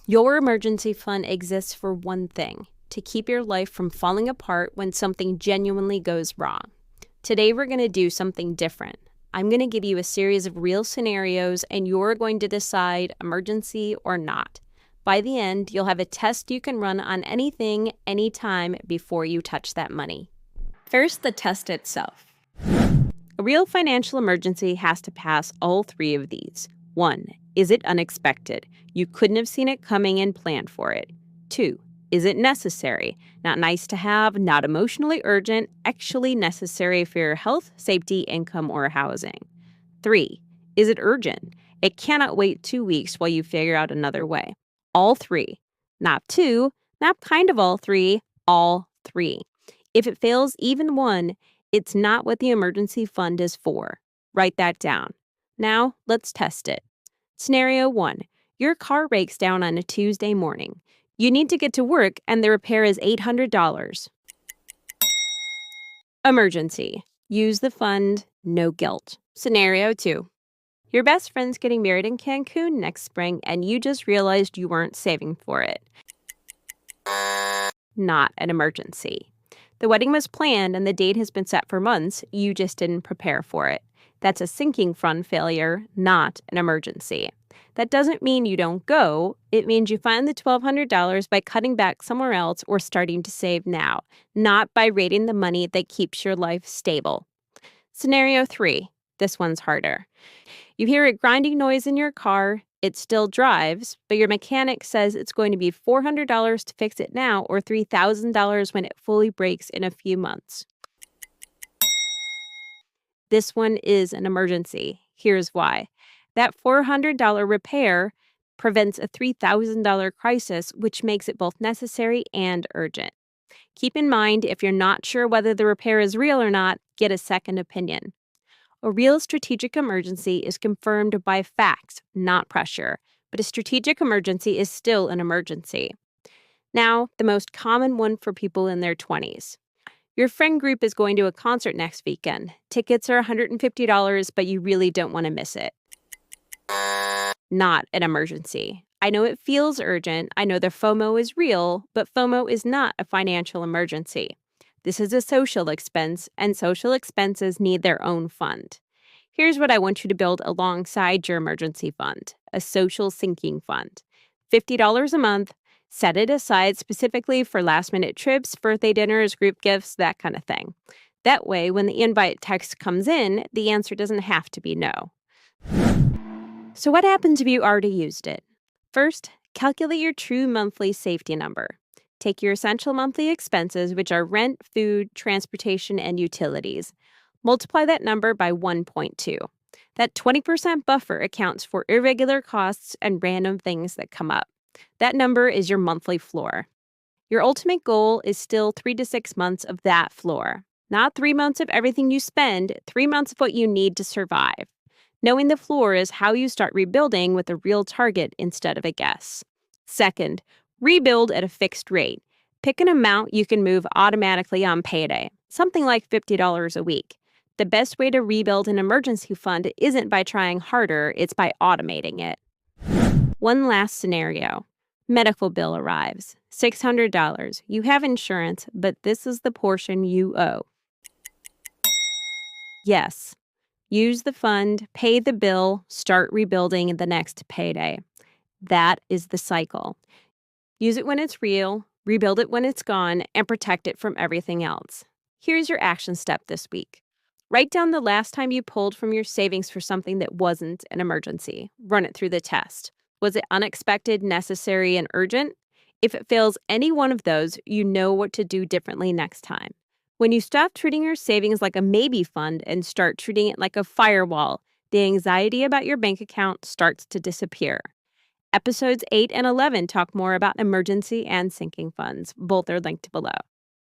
Your emergency fund exists for one thing: to keep your life from falling apart when something genuinely goes wrong. Today, we're going to do something different. I'm going to give you a series of real scenarios, and you're going to decide emergency or not. By the end, you'll have a test you can run on anything, anytime before you touch that money. First, the test itself. A real financial emergency has to pass all three of these. 1. Is it unexpected? You couldn't have seen it coming and planned for it. 2. Is it necessary? Not nice to have, not emotionally urgent, actually necessary for your health, safety, income, or housing. 3. Is it urgent? It cannot wait 2 weeks while you figure out another way. All three. Not 2, not kind of all 3, all 3. If it fails even 1, it's not what the emergency fund is for. Write that down. Now, let's test it. Scenario 1. Your car breaks down on a Tuesday morning. You need to get to work and the repair is $800. Emergency. Use the fund, no guilt. Scenario 2. Your best friend's getting married in Cancun next spring and you just realized you weren't saving for it. Not an emergency. The wedding was planned and the date has been set for months, you just didn't prepare for it. That's a sinking fund failure, not an emergency. That doesn't mean you don't go. It means you find the $1,200 by cutting back somewhere else or starting to save now, not by raiding the money that keeps your life stable. Scenario 3. This one's harder. You hear a grinding noise in your car. It still drives, but your mechanic says it's going to be $400 to fix it now or $3,000 when it fully breaks in a few months. This one is an emergency. Here's why. That $400 repair prevents a $3,000 crisis, which makes it both necessary and urgent. Keep in mind, if you're not sure whether the repair is real or not, get a second opinion. A real strategic emergency is confirmed by facts, not pressure, but a strategic emergency is still an emergency. Now, the most common one for people in their 20s. Your friend group is going to a concert next weekend. Tickets are $150, but you really don't want to miss it. Not an emergency. I know it feels urgent. I know the FOMO is real, but FOMO is not a financial emergency. This is a social expense, and social expenses need their own fund. Here's what I want you to build alongside your emergency fund: a social sinking fund. $50 a month. Set it aside specifically for last-minute trips, birthday dinners, group gifts, that kind of thing. That way, when the invite text comes in, the answer doesn't have to be no. So what happens if you already used it? First, calculate your true monthly safety number. Take your essential monthly expenses, which are rent, food, transportation, and utilities. Multiply that number by 1.2. That 20% buffer accounts for irregular costs and random things that come up. That number is your monthly floor. Your ultimate goal is still 3 to 6 months of that floor. Not 3 months of everything you spend, 3 months of what you need to survive. Knowing the floor is how you start rebuilding with a real target instead of a guess. Second, rebuild at a fixed rate. Pick an amount you can move automatically on payday, something like $50 a week. The best way to rebuild an emergency fund isn't by trying harder, it's by automating it. One last scenario. Medical bill arrives. $600. You have insurance, but this is the portion you owe. Yes. Use the fund, pay the bill, start rebuilding the next payday. That is the cycle. Use it when it's real, rebuild it when it's gone, and protect it from everything else. Here's your action step this week. Write down the last time you pulled from your savings for something that wasn't an emergency. Run it through the test. Was it unexpected, necessary, and urgent? If it fails any one of those, you know what to do differently next time. When you stop treating your savings like a maybe fund and start treating it like a firewall, the anxiety about your bank account starts to disappear. Episodes 8 and 11 talk more about emergency and sinking funds. Both are linked below.